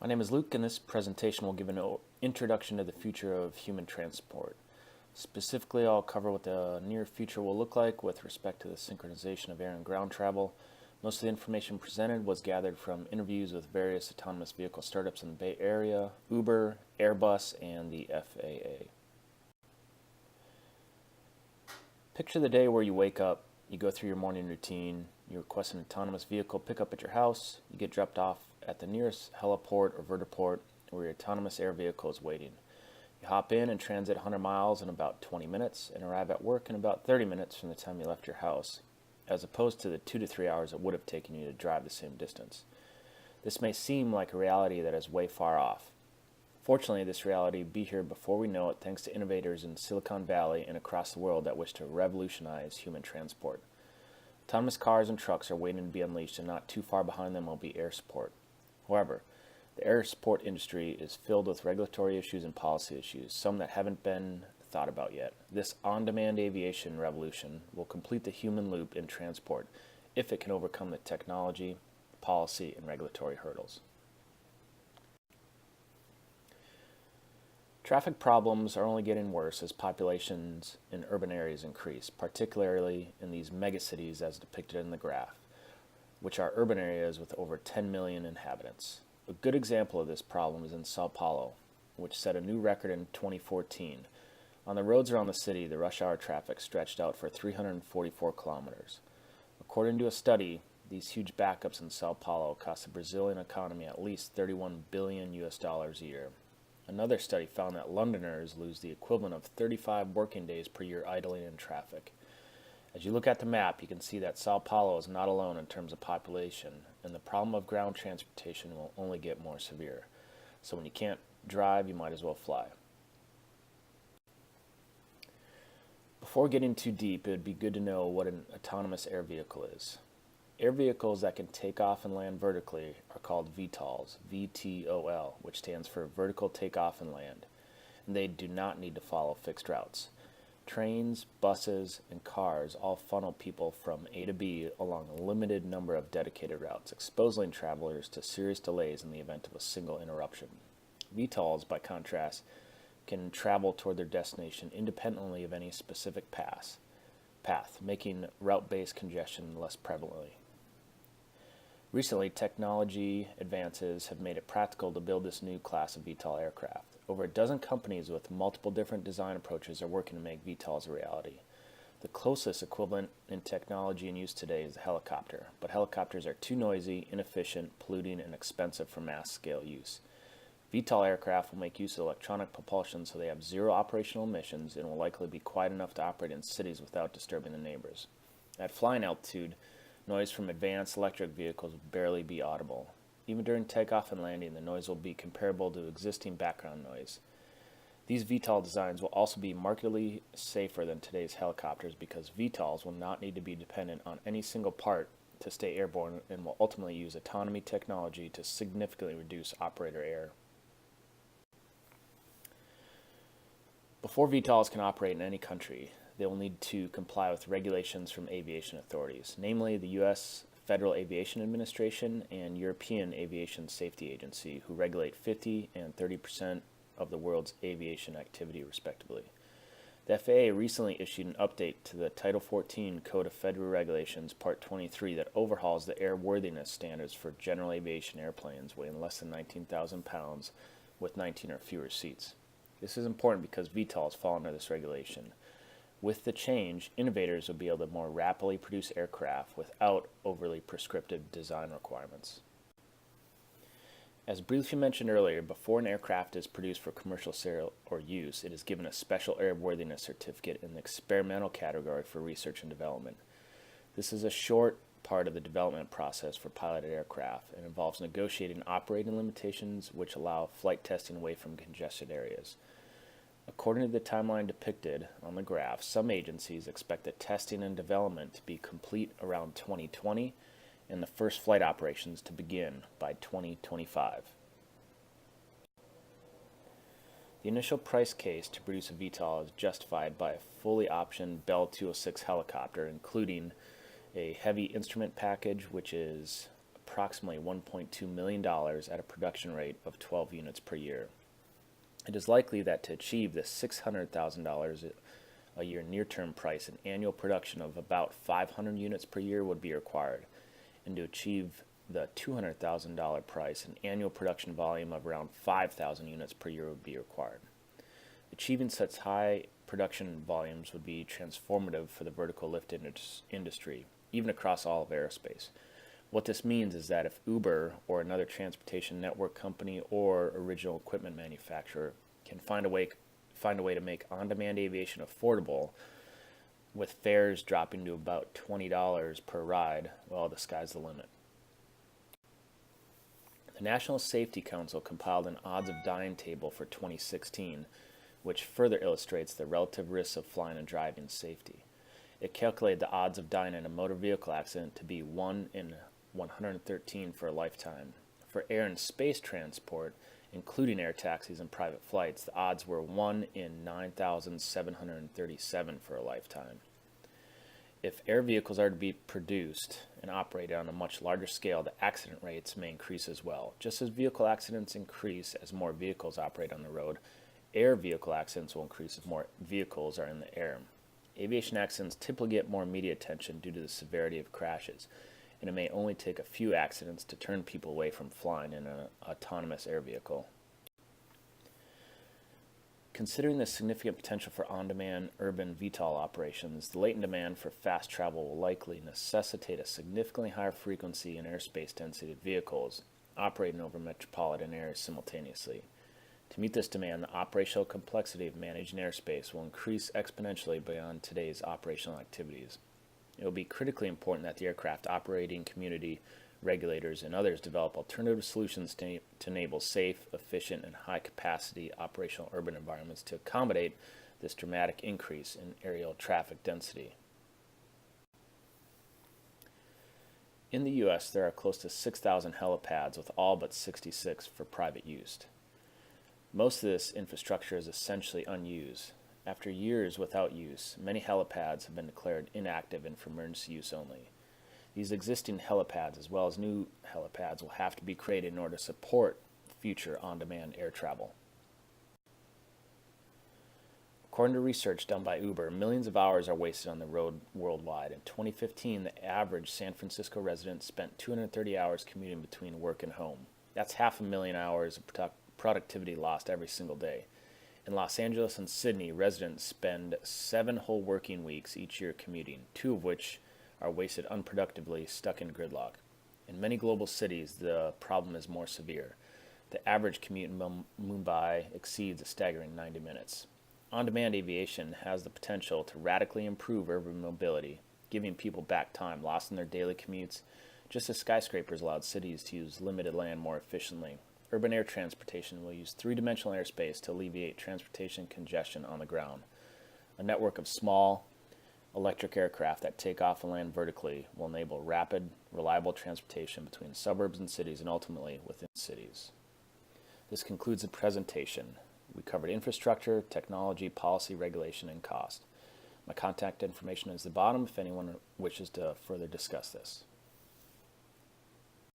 My name is Luke, and this presentation will give an introduction to the future of human transport. Specifically, I'll cover what the near future will look like with respect to the synchronization of air and ground travel. Most of the information presented was gathered from interviews with various autonomous vehicle startups in the Bay Area, Uber, Airbus, and the FAA. Picture the day where you wake up, you go through your morning routine, you request an autonomous vehicle pickup at your house, you get dropped off at the nearest heliport or vertiport where your autonomous air vehicle is waiting. You hop in and transit 100 miles in about 20 minutes and arrive at work in about 30 minutes from the time you left your house, as opposed to the 2 to 3 hours it would have taken you to drive the same distance. This may seem like a reality that is way far off. Fortunately, this reality will be here before we know it thanks to innovators in Silicon Valley and across the world that wish to revolutionize human transport. Autonomous cars and trucks are waiting to be unleashed, and not too far behind them will be air support. However, the air support industry is filled with regulatory issues and policy issues, some that haven't been thought about yet. This on-demand aviation revolution will complete the human loop in transport if it can overcome the technology, policy, and regulatory hurdles. Traffic problems are only getting worse as populations in urban areas increase, particularly in these megacities as depicted in the graph, which are urban areas with over 10 million inhabitants. A good example of this problem is in Sao Paulo, which set a new record in 2014. On the roads around the city, the rush hour traffic stretched out for 344 kilometers. According to a study, these huge backups in Sao Paulo cost the Brazilian economy at least $31 billion a year. Another study found that Londoners lose the equivalent of 35 working days per year idling in traffic. As you look at the map, you can see that Sao Paulo is not alone in terms of population, and the problem of ground transportation will only get more severe. So when you can't drive, you might as well fly. Before getting too deep, it would be good to know what an autonomous air vehicle is. Air vehicles that can take off and land vertically are called VTOLs, VTOL, which stands for Vertical Takeoff and Land, and they do not need to follow fixed routes. Trains, buses, and cars all funnel people from A to B along a limited number of dedicated routes, exposing travelers to serious delays in the event of a single interruption. VTOLs, by contrast, can travel toward their destination independently of any specific path, making route-based congestion less prevalent. Recently, technology advances have made it practical to build this new class of VTOL aircraft. Over a dozen companies with multiple different design approaches are working to make VTOLs a reality. The closest equivalent in technology in use today is the helicopter, but helicopters are too noisy, inefficient, polluting, and expensive for mass-scale use. VTOL aircraft will make use of electronic propulsion so they have zero operational emissions and will likely be quiet enough to operate in cities without disturbing the neighbors. At flying altitude, noise from advanced electric vehicles will barely be audible. Even during takeoff and landing, the noise will be comparable to existing background noise. These VTOL designs will also be markedly safer than today's helicopters because VTOLs will not need to be dependent on any single part to stay airborne and will ultimately use autonomy technology to significantly reduce operator error. Before VTOLs can operate in any country, they will need to comply with regulations from aviation authorities, namely the U.S. Federal Aviation Administration and European Aviation Safety Agency, who regulate 50 and 30% of the world's aviation activity, respectively. The FAA recently issued an update to the Title 14 Code of Federal Regulations, Part 23, that overhauls the airworthiness standards for general aviation airplanes weighing less than 19,000 pounds with 19 or fewer seats. This is important because VTOLs fall under this regulation. With the change, innovators will be able to more rapidly produce aircraft without overly prescriptive design requirements. As briefly mentioned earlier, before an aircraft is produced for commercial sale or use, it is given a special airworthiness certificate in the experimental category for research and development. This is a short part of the development process for piloted aircraft and involves negotiating operating limitations which allow flight testing away from congested areas. According to the timeline depicted on the graph, some agencies expect the testing and development to be complete around 2020 and the first flight operations to begin by 2025. The initial price case to produce a VTOL is justified by a fully optioned Bell 206 helicopter, including a heavy instrument package, which is approximately $1.2 million at a production rate of 12 units per year. It is likely that to achieve the $600,000 a year near-term price, an annual production of about 500 units per year would be required, and to achieve the $200,000 price, an annual production volume of around 5,000 units per year would be required. Achieving such high production volumes would be transformative for the vertical lift industry, even across all of aerospace. What this means is that if Uber or another transportation network company or original equipment manufacturer can find a way to make on-demand aviation affordable, with fares dropping to about $20 per ride, well, the sky's the limit. The National Safety Council compiled an odds of dying table for 2016, which further illustrates the relative risks of flying and driving safety. It calculated the odds of dying in a motor vehicle accident to be 1 in 113 for a lifetime. For air and space transport, including air taxis and private flights, the odds were 1 in 9,737 for a lifetime. If air vehicles are to be produced and operated on a much larger scale, the accident rates may increase as well. Just as vehicle accidents increase as more vehicles operate on the road, air vehicle accidents will increase as more vehicles are in the air. Aviation accidents typically get more media attention due to the severity of crashes, and it may only take a few accidents to turn people away from flying in an autonomous air vehicle. Considering the significant potential for on-demand urban VTOL operations, the latent demand for fast travel will likely necessitate a significantly higher frequency and airspace density of vehicles operating over metropolitan areas simultaneously. To meet this demand, the operational complexity of managing airspace will increase exponentially beyond today's operational activities. It will be critically important that the aircraft operating community, regulators, and others develop alternative solutions to enable safe, efficient, and high-capacity operational urban environments to accommodate this dramatic increase in aerial traffic density. In the U.S., there are close to 6,000 helipads, with all but 66 for private use. Most of this infrastructure is essentially unused. After years without use, many helipads have been declared inactive and for emergency use only. These existing helipads, as well as new helipads, will have to be created in order to support future on-demand air travel. According to research done by Uber, millions of hours are wasted on the road worldwide. In 2015, the average San Francisco resident spent 230 hours commuting between work and home. That's 500,000 hours of productivity lost every single day. In Los Angeles and Sydney, residents spend 7 whole working weeks each year commuting, 2 of which are wasted unproductively, stuck in gridlock. In many global cities, the problem is more severe. The average commute in Mumbai exceeds a staggering 90 minutes. On-demand aviation has the potential to radically improve urban mobility, giving people back time lost in their daily commutes, just as skyscrapers allowed cities to use limited land more efficiently. Urban air transportation will use 3-dimensional airspace to alleviate transportation congestion on the ground. A network of small, electric aircraft that take off and land vertically will enable rapid, reliable transportation between suburbs and cities and ultimately within cities. This concludes the presentation. We covered infrastructure, technology, policy, regulation, and cost. My contact information is at the bottom if anyone wishes to further discuss this.